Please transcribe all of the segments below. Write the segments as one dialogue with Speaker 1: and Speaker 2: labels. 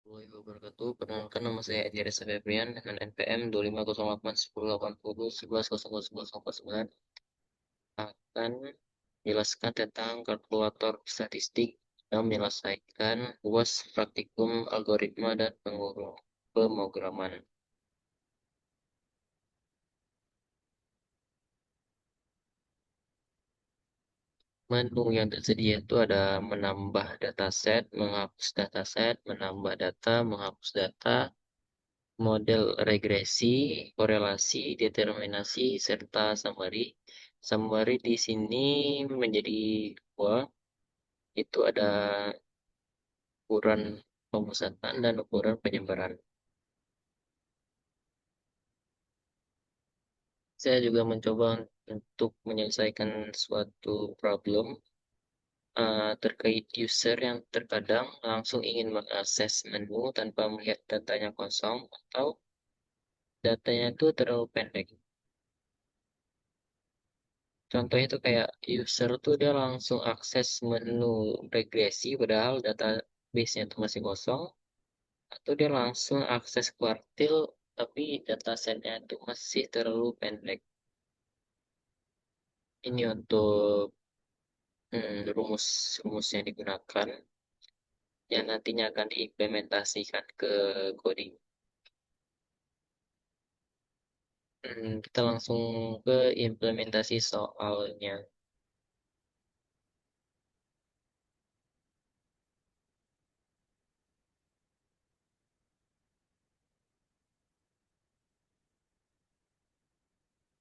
Speaker 1: Warahmatullahi wabarakatuh. Perkenalkan nama saya Edi Reza Febrian dengan NPM 2508108011001049 akan menjelaskan tentang kalkulator statistik yang menyelesaikan UAS praktikum algoritma dan pemrograman. Menu yang tersedia itu ada menambah dataset, menghapus dataset, menambah data, menghapus data, model regresi, korelasi, determinasi, serta summary. Summary di sini menjadi dua, itu ada ukuran pemusatan dan ukuran penyebaran. Saya juga mencoba untuk menyelesaikan suatu problem terkait user yang terkadang langsung ingin mengakses menu tanpa melihat datanya kosong atau datanya itu terlalu pendek. Contohnya itu kayak user tuh dia langsung akses menu regresi padahal database-nya itu masih kosong, atau dia langsung akses kuartil tapi datasetnya itu masih terlalu pendek. Ini untuk rumus yang digunakan yang nantinya akan diimplementasikan ke coding. Kita langsung ke implementasi soalnya.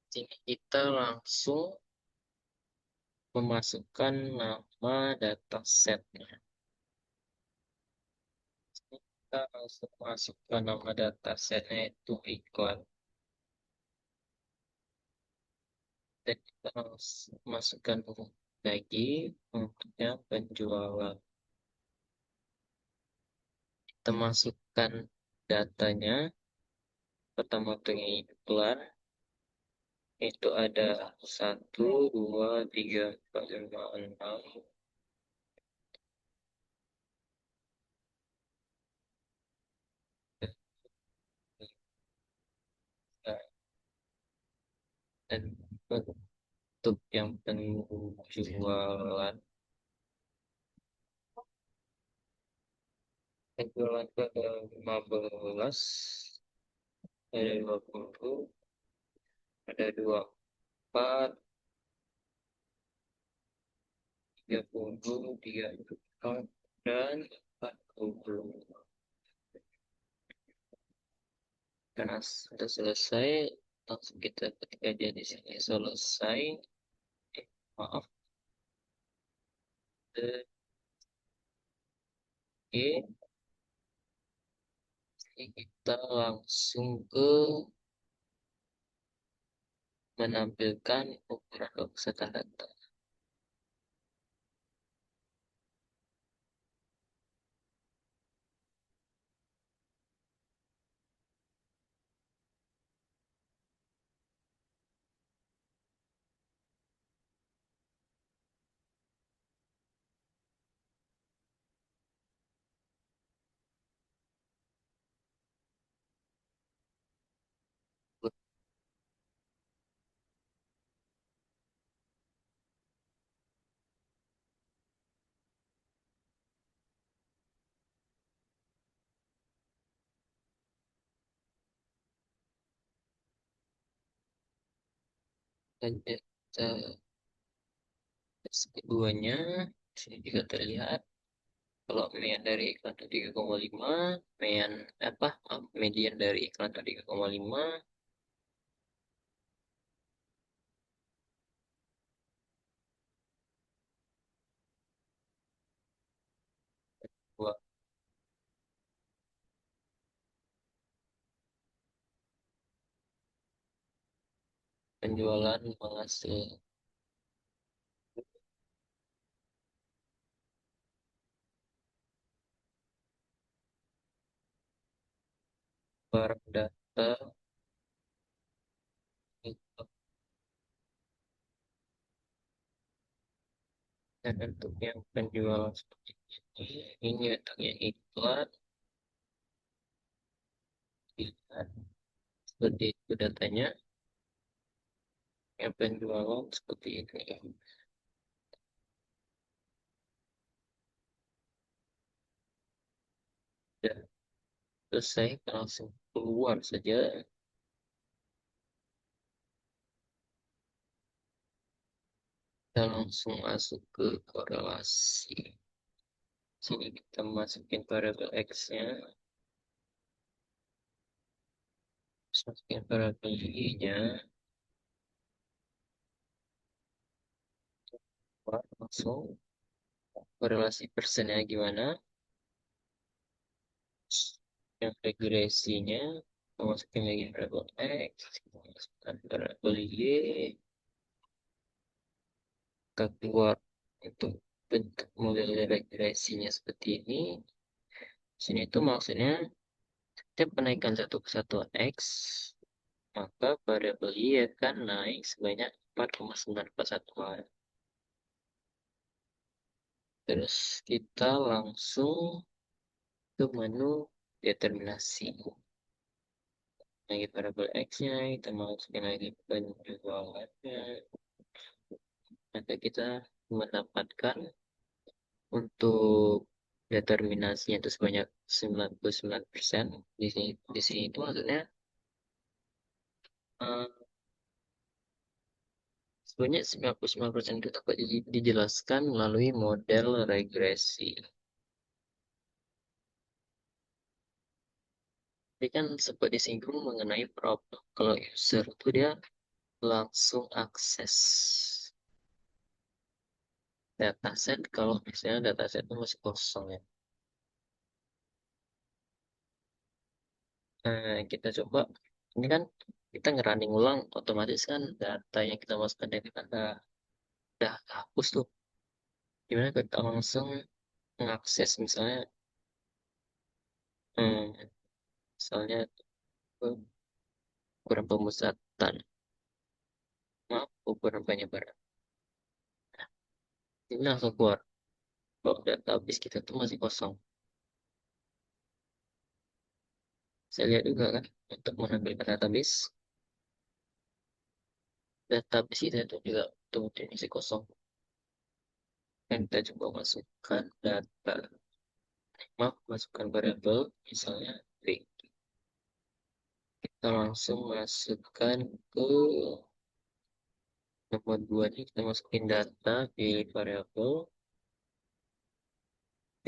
Speaker 1: Sini kita langsung memasukkan nama datasetnya. Kita langsung masukkan nama datasetnya itu iklan, dan kita langsung masukkan lagi untuk yang penjualan. Kita masukkan datanya. Pertama untuk yang iklan itu ada 1, 2, 3, 4, 5, 6, dan untuk yang penjualan penjualan itu ada 15, ada 20, ada 24, 30, 34, dan 40. Karena sudah selesai, langsung kita ketik aja di sini selesai. Maaf. Oke, ini kita langsung ke menampilkan ukuran kepesertaan data. Dan data keduanya, sini juga terlihat. Kalau median dari iklan itu 3,5, median median dari iklan itu 3,5, dua penjualan menghasilkan barang data itu. Dan untuk yang penjualan seperti ini untuk yang iklan Pilihan. Seperti itu datanya. Yang penjualan seperti ini. Sudah selesai, kita langsung keluar saja. Kita langsung masuk ke korelasi. Sini kita masukin variabel X-nya, masukin variabel Y-nya, langsung korelasi persennya gimana, yang regresinya, kita masukin lagi variabel X, kita masukkan variabel Y, kita keluar untuk bentuk model regresinya seperti ini. Sini itu maksudnya setiap kenaikan satu kesatuan X, maka variabel Y akan naik sebanyak 4,941 kali. Terus kita langsung ke menu determinasi. Lagi variabel X-nya, kita masukin lagi penjualannya. Maka kita mendapatkan untuk determinasinya itu sebanyak 99%. Di sini itu maksudnya eh, sebanyak 99% itu dapat dijelaskan melalui model regresi. Jadi kan sempat disinggung mengenai problem. Kalau user itu dia langsung akses dataset kalau misalnya dataset itu masih kosong ya. Kita coba, ini kan kita ngerunning ulang, otomatis kan data yang kita masukkan dari data udah hapus tuh. Gimana kita langsung mengakses misalnya, hmm, misalnya ukuran pemusatan, maaf, ukuran penyebaran. Ini langsung keluar. Kalau database kita tuh masih kosong. Saya lihat juga kan, untuk menampilkan database kita itu juga betul-betul masih kosong. Dan kita coba masukkan data, maaf, masukkan variabel, misalnya B. Kita langsung masukkan ke nomor 2 ini, kita masukin data di variabel B.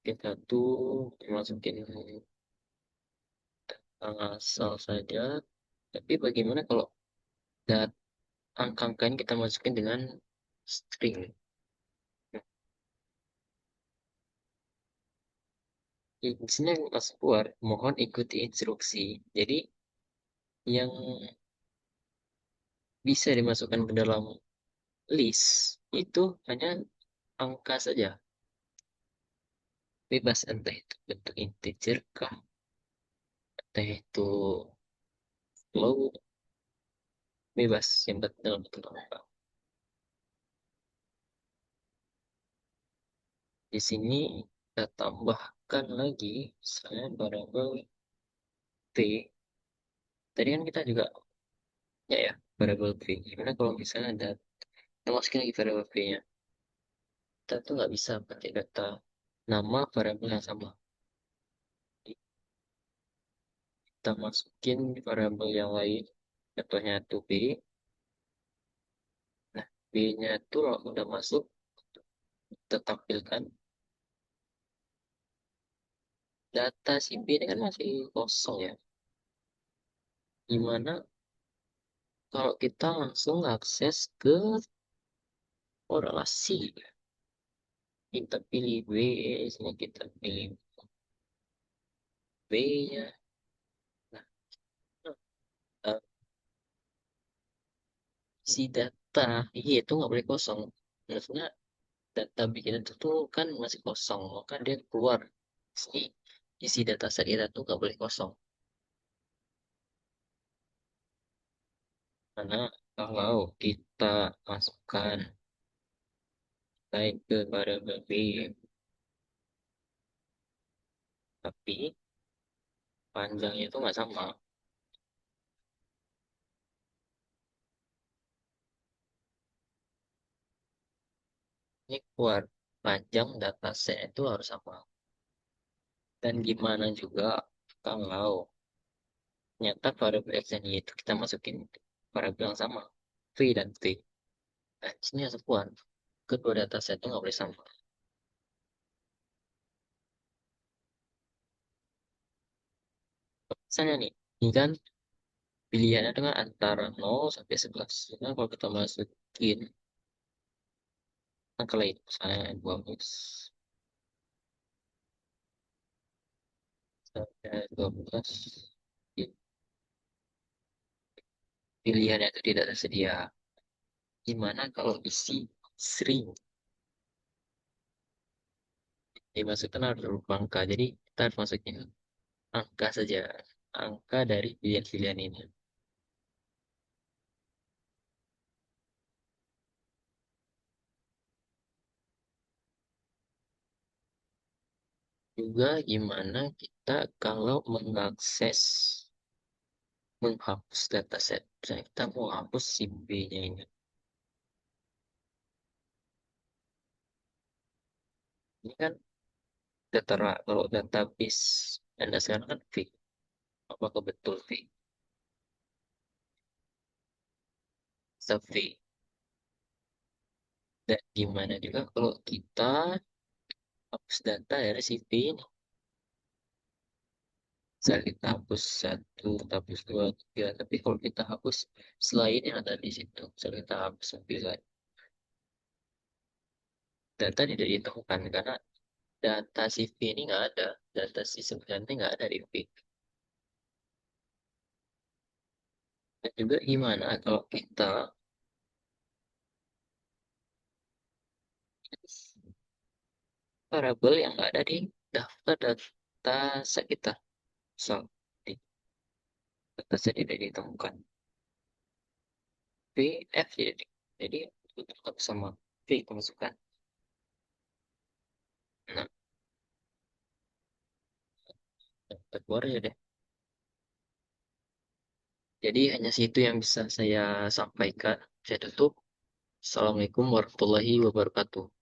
Speaker 1: Kita tuh masukin asal saja. Tapi bagaimana kalau data angka-angka ini kita masukin dengan string? Di sini masuk keluar, mohon ikuti instruksi. Jadi yang bisa dimasukkan ke dalam list itu hanya angka saja. Bebas entah itu bentuk integer kah, entah itu float, bebas yang dalam bentuk angka. Di sini kita tambahkan lagi misalnya variabel t. Tadi kan kita juga ya variabel v. Gimana kalau misalnya ada kita masukin lagi variabel v-nya. Kita tuh nggak bisa pakai data nama variabel yang sama. Jadi, kita masukin variabel yang lain. Contohnya tuh b. Nah, b-nya tuh udah masuk, kita tampilkan data si B ini kan masih kosong ya. Gimana kalau kita langsung akses ke korelasi? Kita pilih B, sini kita pilih B-nya. Nah, eh, si data, iya itu nggak boleh kosong. Maksudnya data bikin itu tuh kan masih kosong, maka dia keluar. Si isi data set kita tuh nggak boleh kosong. Karena kalau kita masukkan baik ke variabel B, tapi panjangnya itu nggak sama. Ini keluar panjang dataset itu harus sama. Dan gimana juga kalau ternyata variabel x dan y itu kita masukin variabel yang sama, v dan t. Nah, di sini harus keluar. Kedua dataset itu nggak boleh sama. Misalnya nih, ini kan pilihannya dengan antara 0 sampai 11. Nah, kalau kita masukin angka lain, misalnya 12 sampai 12, pilihannya itu tidak tersedia. Gimana kalau isi string dimasukkan harus berupa angka. Jadi kita harus masukin angka saja. Angka dari pilihan-pilihan ini. Juga gimana kita kalau mengakses, menghapus dataset. Misalnya kita mau hapus si B-nya ini. Ini kan data, kalau database Anda sekarang kan fake. Apakah betul fake? Bisa fake. Dan gimana juga kalau kita hapus data dari si B ini. Misal kita hapus satu, kita hapus dua, tiga. Tapi kalau kita hapus selain yang ada di situ, misal kita hapus 9, data tidak ditemukan karena data si V ini nggak ada. Data si 9 ini nggak ada di V. Dan juga gimana kalau kita variabel yang nggak ada di daftar data set kita. Misal di data set tidak ditemukan. V, F jadi. Jadi itu tetap sama V kemasukan. Nah, keluar ya deh. Jadi hanya situ yang bisa saya sampaikan. Saya tutup. Assalamualaikum warahmatullahi wabarakatuh.